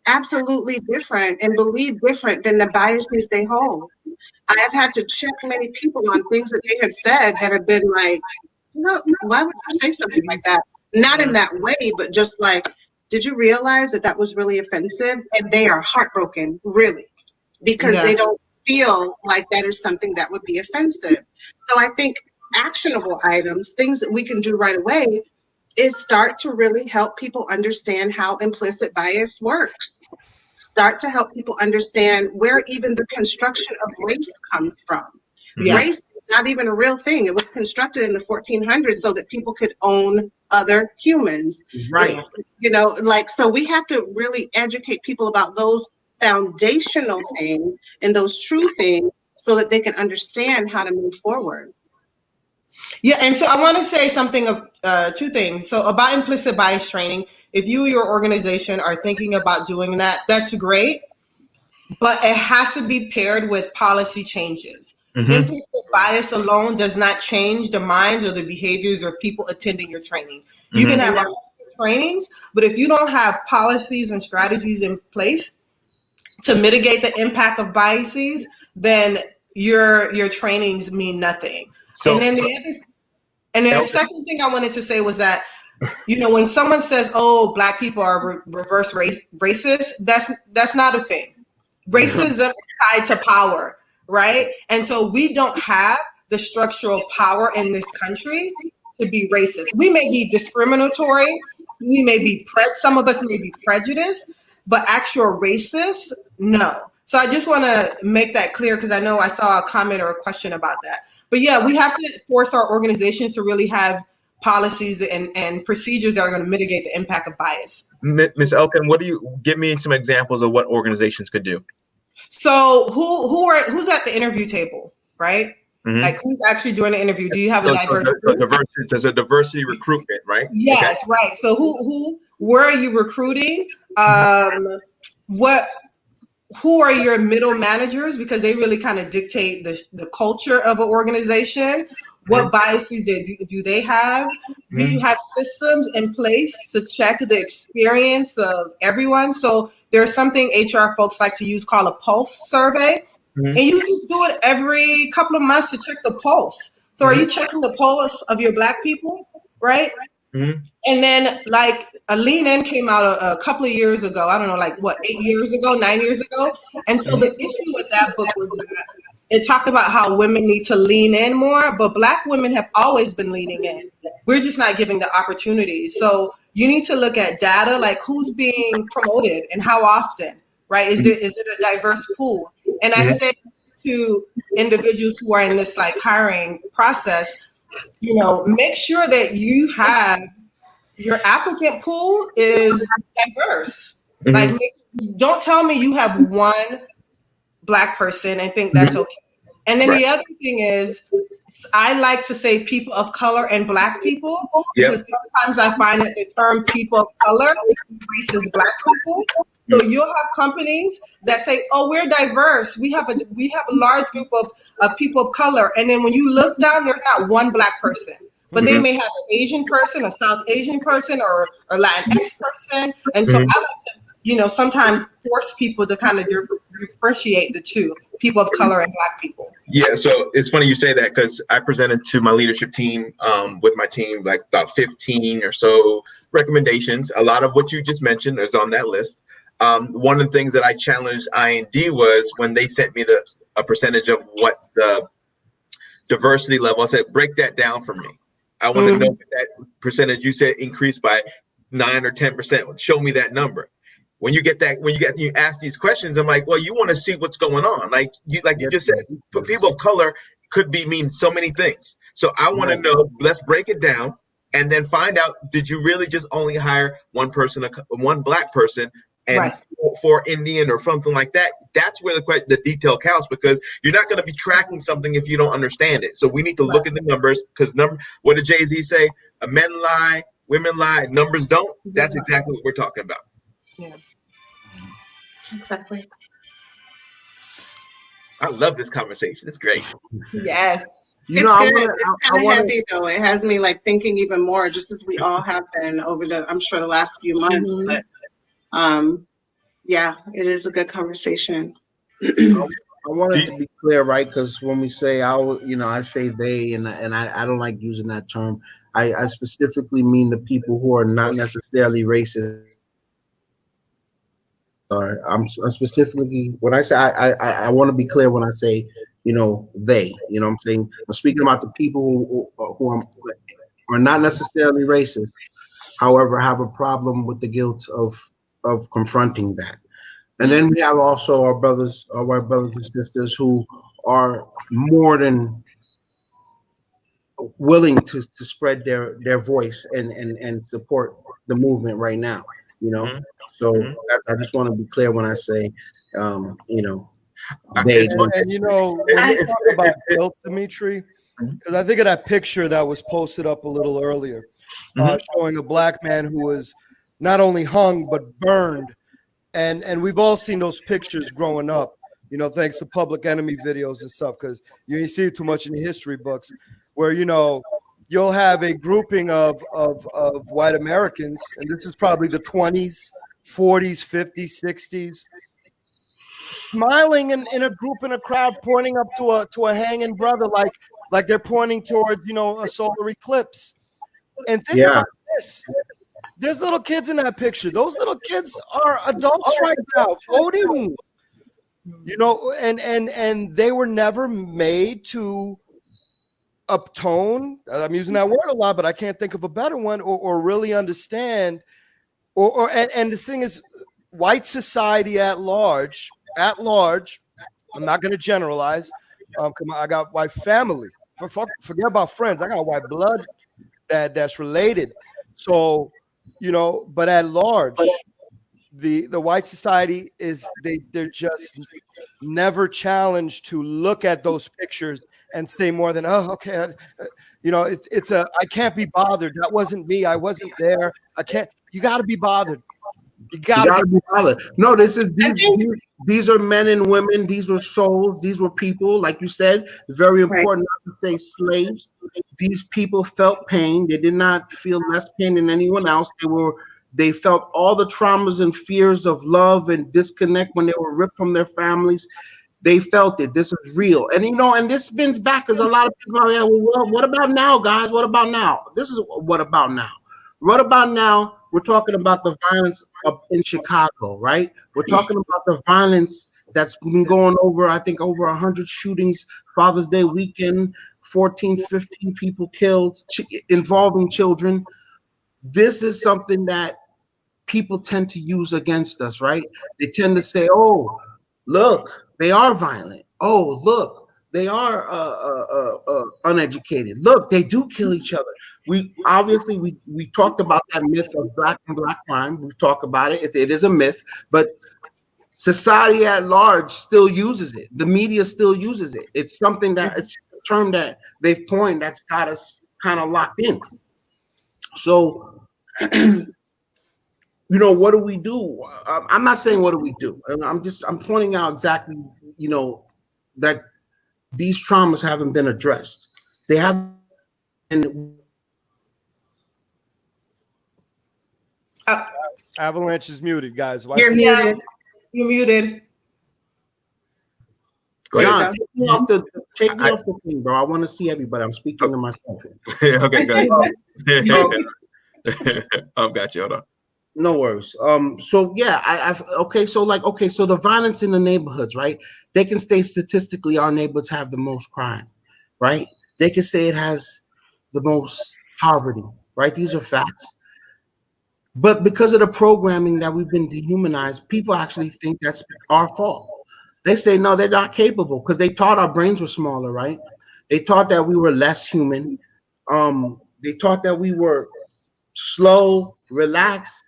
[SPEAKER 3] absolutely different and believe different than the biases they hold. I have had to check many people on things that they have said that have been like, why would you say something like that? Not in that way, but just like, did you realize that was really offensive? And they are heartbroken, really, because they don't feel like that is something that would be offensive. So I think actionable items, things that we can do right away, is start to really help people understand how implicit bias works. Start to help people understand where even the construction of race comes from. Race is not even a real thing. It was constructed in the 1400s so that people could own other humans.
[SPEAKER 2] Right.
[SPEAKER 3] So we have to really educate people about those foundational things and those true things so that they can understand how to move forward.
[SPEAKER 6] Yeah, and so I want to say something of two things. So about implicit bias training, if you or your organization are thinking about doing that, that's great, but it has to be paired with policy changes. Implicit bias alone does not change the minds or the behaviors of people attending your training. You can have trainings, but if you don't have policies and strategies in place to mitigate the impact of biases, then your trainings mean nothing. So, and then the second thing I wanted to say was that, when someone says, "Oh, Black people are reverse racist," that's not a thing. Racism is tied to power, right? And so we don't have the structural power in this country to be racist. We may be discriminatory. We may be some of us may be prejudiced, but actual racist, no. So I just want to make that clear because I know I saw a comment or a question about that. But yeah, we have to force our organizations to really have policies and procedures that are going to mitigate the impact of bias.
[SPEAKER 2] Ms. Elkin, give me some examples of what organizations could do?
[SPEAKER 6] So who's at the interview table, right? Like who's actually doing the interview? Do you have a diverse group?
[SPEAKER 2] There's a diversity recruitment, right?
[SPEAKER 6] Yes, right. So where are you recruiting? Who are your middle managers? Because they really kind of dictate the culture of an organization. What biases do they have? Do you have systems in place to check the experience of everyone? So there's something HR folks like to use called a pulse survey. And you just do it every couple of months to check the pulse. So are you checking the pulse of your Black people, right? And then like a Lean In came out a couple of years ago. I don't know, 9 years ago. And so the issue with that book was that it talked about how women need to lean in more, but Black women have always been leaning in. We're just not giving the opportunities. So you need to look at data, like who's being promoted and how often, right? Is it a diverse pool? And I say to individuals who are in this hiring process, make sure that you have your applicant pool is diverse. Don't tell me you have one Black person and think that's okay. And then the other thing is, I like to say people of color and Black people, because sometimes I find that the term people of color increases Black people. So you'll have companies that say, "Oh, we're diverse. We have a large group of people of color." And then when you look down, there's not one Black person, but they may have an Asian person, a South Asian person, or a Latinx person. And so I like to, sometimes force people to kind of differentiate the two, people of color and Black people.
[SPEAKER 2] Yeah, so it's funny you say that because I presented to my leadership team with my team about 15 or so recommendations. A lot of what you just mentioned is on that list. One of the things that I challenged IND was when they sent me a percentage of what the diversity level, I said, break that down for me. I want to know that percentage you said increased by 9 or 10%. Show me that number. When you ask these questions, I'm like, well, you want to see what's going on. You just said, but people of color could mean so many things. So I want to know, let's break it down and then find out, did you really just only hire one person, one Black person, and
[SPEAKER 6] Right.
[SPEAKER 2] for Indian or something like that, that's where the detail counts, because you're not going to be tracking something if you don't understand it. So we need to look at the numbers, because what did Jay-Z say? Men lie, women lie, numbers don't. That's exactly what we're talking about.
[SPEAKER 6] Yeah.
[SPEAKER 3] Exactly.
[SPEAKER 2] I love this conversation. It's great.
[SPEAKER 6] Yes.
[SPEAKER 4] You know,
[SPEAKER 3] It's
[SPEAKER 4] I
[SPEAKER 3] good.
[SPEAKER 4] want
[SPEAKER 3] It's
[SPEAKER 4] to.
[SPEAKER 3] kind of heavy though. It has me like thinking even more, just as we all have been over I'm sure the last few months. But yeah, it is a good conversation.
[SPEAKER 4] I wanted to be clear, right? Because when we say I say they, and I don't like using that term. I specifically mean the people who are not necessarily racist. I'm specifically, when I say I want to be clear when I say they. You know what I'm saying? I'm speaking about the people who are not necessarily racist, however, have a problem with the guilt of confronting that. And then we have also our white brothers and sisters who are more than willing to spread their voice and support the movement right now. So I just want to be clear when I say, they.
[SPEAKER 5] And when we talk about guilt, Dimitri, because I think of that picture that was posted up a little earlier, showing a black man who was not only hung but burned, and we've all seen those pictures growing up, thanks to Public Enemy videos and stuff, because you ain't see it too much in the history books, where you'll have a grouping of white Americans, and this is probably the 20s, 40s, 50s, 60s, smiling in a group, in a crowd, pointing up to a hanging brother, like they're pointing towards a solar eclipse. And think about this: there's little kids in that picture. Those little kids are adults right now, voting. And they were never made to uptone. I'm using that word a lot, but I can't think of a better one, or really understand. And this thing is, white society at large. I'm not going to generalize. I got white family. Forget about friends. I got white blood that's related. So, but at large, the white society they're just never challenged to look at those pictures and say more than, oh, okay, I can't be bothered. That wasn't me. I wasn't there. I can't. You got to be bothered. You gotta
[SPEAKER 4] be bothered. No, these are men and women. These were souls. These were people. Like you said, it's very important not to say slaves. These people felt pain. They did not feel less pain than anyone else. They felt all the traumas and fears of love and disconnect when they were ripped from their families. They felt it. This is real. And and this spins back, because a lot of people are, well, what about now, guys? What about now? This is what about now. What about now? We're talking about the violence in Chicago, right? We're talking about the violence that's been going over 100 shootings, Father's Day weekend, 14, 15 people killed, involving children. This is something that people tend to use against us, right? They tend to say, oh, look, they are violent. Oh, look, they are uneducated. Look, they do kill each other. We talked about that myth of black and black crime. We've talked about it. It is a myth, but society at large still uses it. The media still uses it. It's something it's a term that they've coined that's got us kind of locked in. So, what do we do? I'm not saying what do we do. I'm pointing out exactly, that these traumas haven't been addressed. They haven't been.
[SPEAKER 5] Avalanche is muted, guys.
[SPEAKER 3] You're muted.
[SPEAKER 6] You're muted.
[SPEAKER 4] John, take me off the thing, bro. I want to see everybody. I'm speaking to myself.
[SPEAKER 2] Okay, good. I've got you. Hold on.
[SPEAKER 4] No worries. So yeah, so the violence in the neighborhoods, right? They can say statistically our neighborhoods have the most crime, right? They can say it has the most poverty, right? These are facts. But because of the programming that we've been dehumanized, people actually think that's our fault. They say, no, they're not capable, because they taught our brains were smaller, right? They taught that we were less human. They taught that we were slow, relaxed,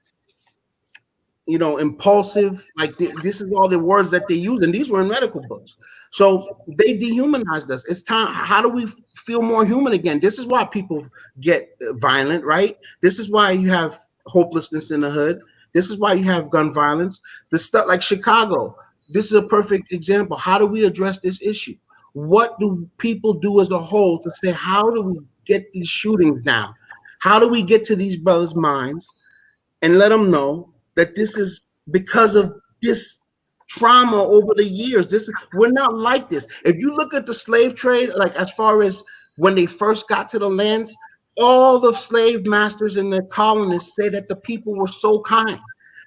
[SPEAKER 4] impulsive. Like this is all the words that they use, and these were in medical books. So they dehumanized us. It's time. How do we feel more human again? This is why people get violent, right? This is why you have hopelessness in the hood. This is why you have gun violence. The stuff like Chicago. This is a perfect example. How do we address this issue? What do people do as a whole to say, how do we get these shootings down? How do we get to these brothers' minds and let them know that this is because of this trauma over the years? We're not like this. If you look at the slave trade, like as far as when they first got to the lands, all the slave masters and the colonists say that the people were so kind,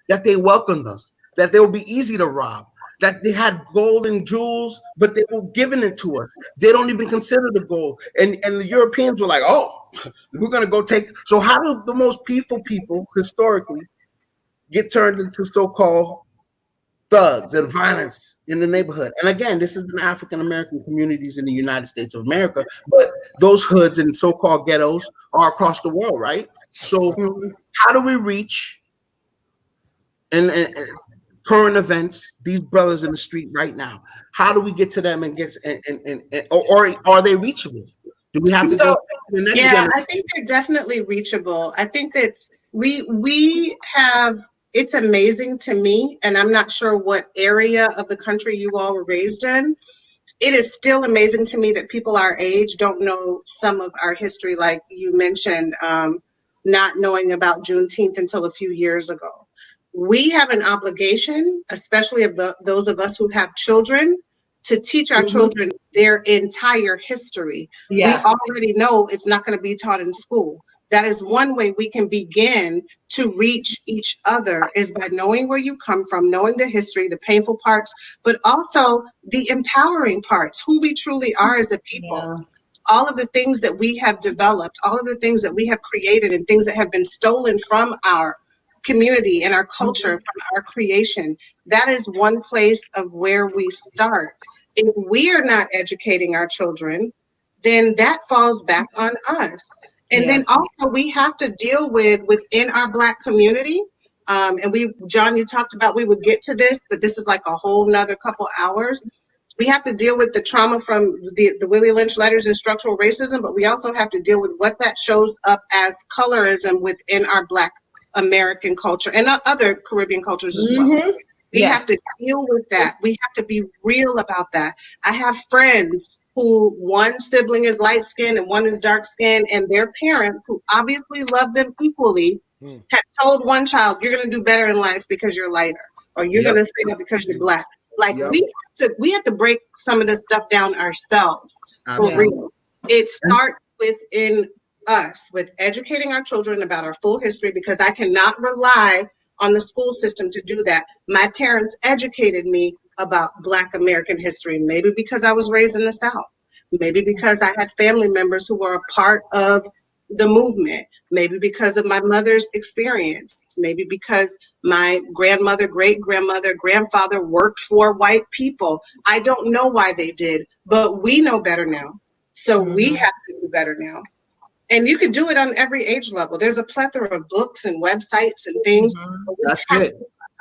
[SPEAKER 4] that they welcomed us, that they would be easy to rob, that they had gold and jewels, but they were giving it to us. They don't even consider the gold. And the Europeans were like, oh, we're going to go take. So how do the most peaceful people historically get turned into so-called thugs and violence in the neighborhood? And again, this is in African-American communities in the United States of America, but those hoods and so-called ghettos are across the world, right? So how do we reach and current events, these brothers in the street right now? How do we get to them and get or are they reachable? Do we have to go to the next generation?
[SPEAKER 3] I think they're definitely reachable. I think that we have. It's amazing to me, and I'm not sure what area of the country you all were raised in. It is still amazing to me that people our age don't know some of our history, like you mentioned, not knowing about Juneteenth until a few years ago. We have an obligation, especially of those of us who have children, to teach our children their entire history. Yeah. We already know it's not going to be taught in school. That is one way we can begin to reach each other, is by knowing where you come from, knowing the history, the painful parts, but also the empowering parts, who we truly are as a people. Yeah. All of the things that we have developed, all of the things that we have created, and things that have been stolen from our community and our culture, from our creation. That is one place of where we start. If we are not educating our children, then that falls back on us. And then also we have to deal with within our Black community. And John, you talked about we would get to this, but this is like a whole nother couple hours. We have to deal with the trauma from the Willie Lynch letters and structural racism, but we also have to deal with what that shows up as colorism within our Black American culture and other Caribbean cultures as well. We have to deal with that. We have to be real about that. I have friends who one sibling is light skinned and one is dark skinned, and their parents, who obviously love them equally, have told one child, you're going to do better in life because you're lighter, or you're going to fail because you're Black. Like we have to break some of this stuff down ourselves for real. It starts within us, with educating our children about our full history, because I cannot rely on the school system to do that. My parents educated me about Black American history, maybe because I was raised in the South, maybe because I had family members who were a part of the movement, maybe because of my mother's experience, maybe because my grandmother, great-grandmother, grandfather worked for white people. I don't know why they did, but we know better now. So we have to do better now. And you can do it on every age level. There's a plethora of books and websites and things. But we have to start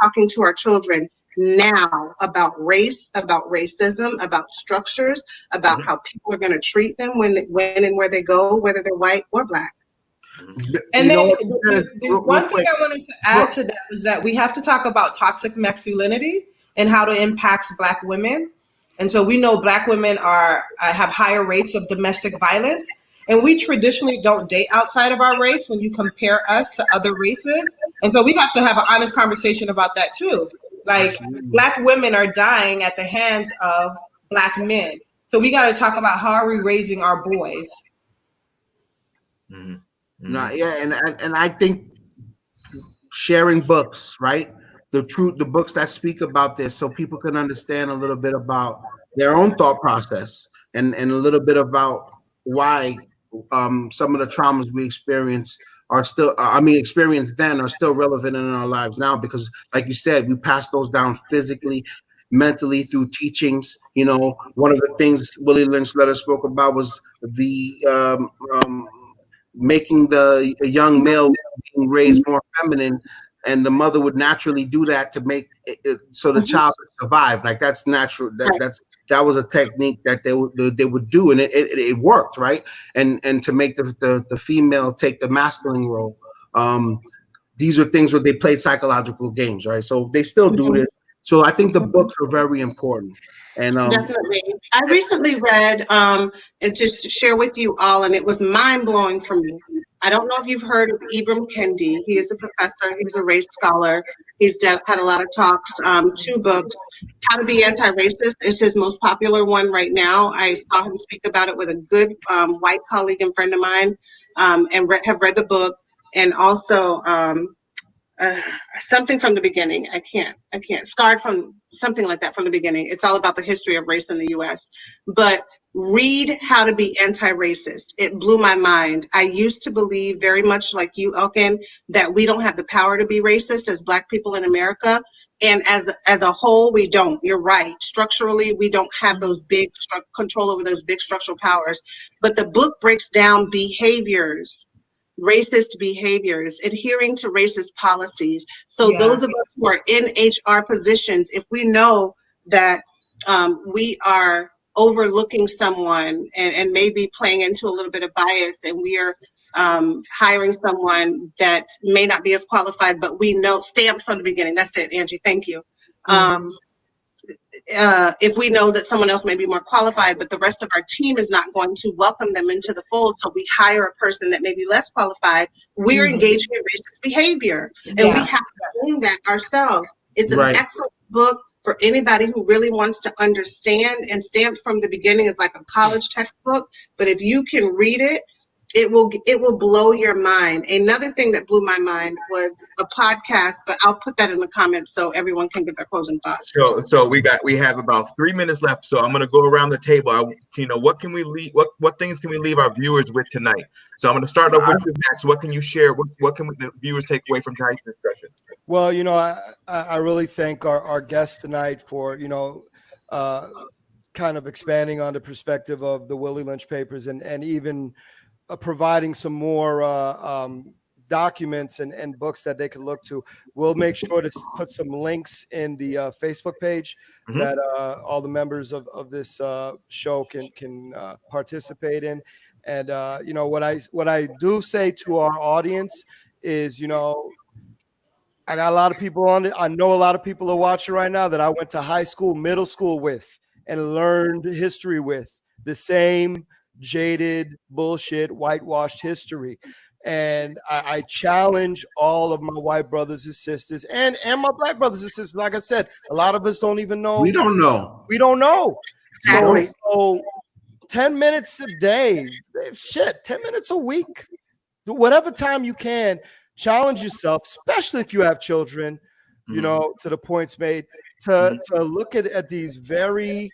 [SPEAKER 3] talking to our children now about race, about racism, about structures, about how people are going to treat them when and where they go, whether they're white or Black.
[SPEAKER 6] And then the one thing I wanted to add to that is that we have to talk about toxic masculinity and how it impacts Black women. And so we know Black women have higher rates of domestic violence. And we traditionally don't date outside of our race when you compare us to other races. And so we have to have an honest conversation about that too. Like, Black women are dying at the hands of Black men. So we got to talk about how are we raising our boys.
[SPEAKER 4] And I think sharing books, right? The books that speak about this, so people can understand a little bit about their own thought process and a little bit about why some of the traumas we experience are still, experienced then, are still relevant in our lives now, because like you said, we pass those down physically, mentally, through teachings. You know, one of the things Willie Lynch letter spoke about was the making the young male being raised more feminine and the mother would naturally do that to make it so the child could survive. Like that's natural. That was a technique that they would do, and it worked, right? And to make the female take the masculine role. These are things where they played psychological games, right? So they still do this. So I think the books are very important. And
[SPEAKER 3] definitely, I recently read and just to share with you all, and it was mind blowing for me. I don't know if you've heard of Ibram Kendi. He is a professor. He's a race scholar. He's had a lot of talks. 2 books. How to Be Anti-Racist is his most popular one right now. I saw him speak about it with a good white colleague and friend of mine, and have read the book. And also something from the beginning. I can't. Scarred from something like that from the beginning. It's all about the history of race in the U.S. But read How to Be Anti-Racist. It blew my mind. I used to believe very much like you, Elkin, that we don't have the power to be racist as Black people in America. And as a whole, we don't. You're right. Structurally, we don't have those big control over those big structural powers. But the book breaks down behaviors, racist behaviors, adhering to racist policies. So those of us who are in HR positions, if we know that we are overlooking someone and maybe playing into a little bit of bias, and we are hiring someone that may not be as qualified, but we know, stamped from the beginning. That's it, Angie. Thank you. If we know that someone else may be more qualified, but the rest of our team is not going to welcome them into the fold, so we hire a person that may be less qualified, we're engaging in racist behavior. And we have to own that ourselves. It's an excellent book for anybody who really wants to understand, and Stamped from the Beginning is like a college textbook, but if you can read it, it will blow your mind. Another thing that blew my mind was a podcast, but I'll put that in the comments so everyone can get their closing thoughts.
[SPEAKER 2] So we have about 3 minutes left. So I'm going to go around the table. What can we leave? What things can we leave our viewers with tonight? So I'm going to start off with you, Max. What can you share? What can the viewers take away from tonight's discussion?
[SPEAKER 5] Well, I really thank our guest tonight for kind of expanding on the perspective of the Willie Lynch papers, and even providing some more documents and books that they can look to. We'll make sure to put some links in the Facebook page that all the members of this show can participate in. And what I do say to our audience is, I got a lot of people on it. I know a lot of people are watching right now that I went to high school, middle school with, and learned history with. The same jaded, bullshit, whitewashed history. And I challenge all of my white brothers and sisters and my Black brothers and sisters. Like I said, a lot of us don't even know.
[SPEAKER 4] We don't know.
[SPEAKER 5] So 10 minutes a day, 10 minutes a week, whatever time you can, challenge yourself, especially if you have children, to the points made, to look at these very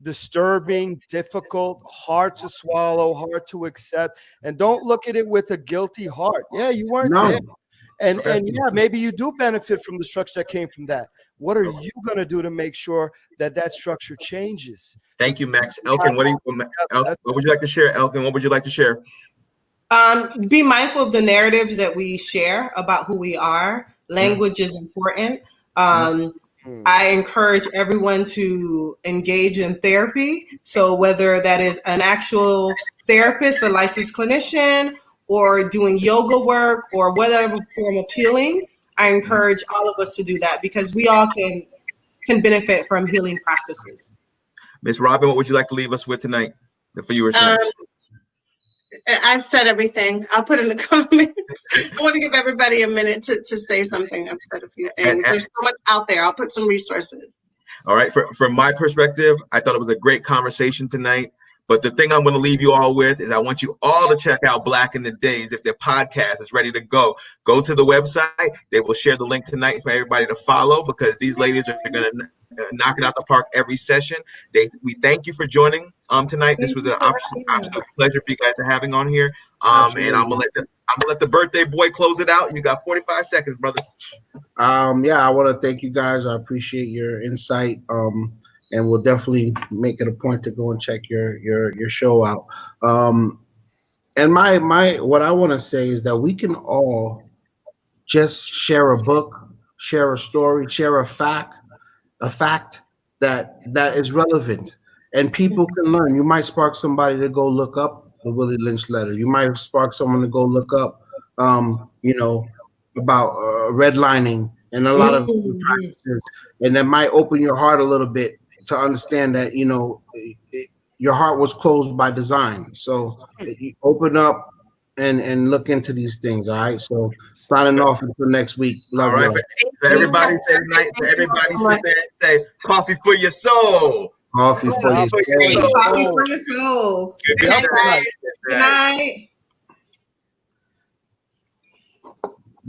[SPEAKER 5] disturbing, difficult, hard to swallow, hard to accept, and don't look at it with a guilty heart. Yeah, you weren't there. And yeah, maybe you do benefit from the structure that came from that. What are you going to do to make sure that structure changes?
[SPEAKER 2] Thank you, Max. Elkin, what would you like to share? Elkin, what would you like to share?
[SPEAKER 6] Be mindful of the narratives that we share about who we are. Language is important. I encourage everyone to engage in therapy. So whether that is an actual therapist, a licensed clinician, or doing yoga work, or whatever form of healing, I encourage all of us to do that, because we all can benefit from healing practices.
[SPEAKER 2] Ms. Robin, what would you like to leave us with tonight? The viewers.
[SPEAKER 3] I've said everything. I'll put in the comments. I want to give everybody a minute to say something. I've said a few things. There's so much out there. I'll put some resources.
[SPEAKER 2] All right. From my perspective, I thought it was a great conversation tonight. But the thing I'm going to leave you all with is I want you all to check out Black in the Days. If their podcast is ready to go to the website. They will share the link tonight for everybody to follow, because these ladies are going to knock it out the park every session. We thank you for joining tonight. This was an absolute pleasure for you guys to having on here. And I'm gonna let the birthday boy close it out. You got 45 seconds, brother.
[SPEAKER 4] Yeah, I want to thank you guys. I appreciate your insight. And we'll definitely make it a point to go and check your show out. And my what I want to say is that we can all just share a book, share a story, share a fact that is relevant, and people can learn. You might spark somebody to go look up the Willie Lynch letter. You might spark someone to go look up, about redlining and a lot of practices, and that might open your heart a little bit to understand that your heart was closed by design. So you open up and look into these things. All right. So signing off until next week. Love you.
[SPEAKER 2] For everybody say tonight. For everybody sit there and say coffee for your soul.
[SPEAKER 4] Coffee for your soul.
[SPEAKER 6] Coffee for your soul.
[SPEAKER 2] Good night.
[SPEAKER 6] Good night.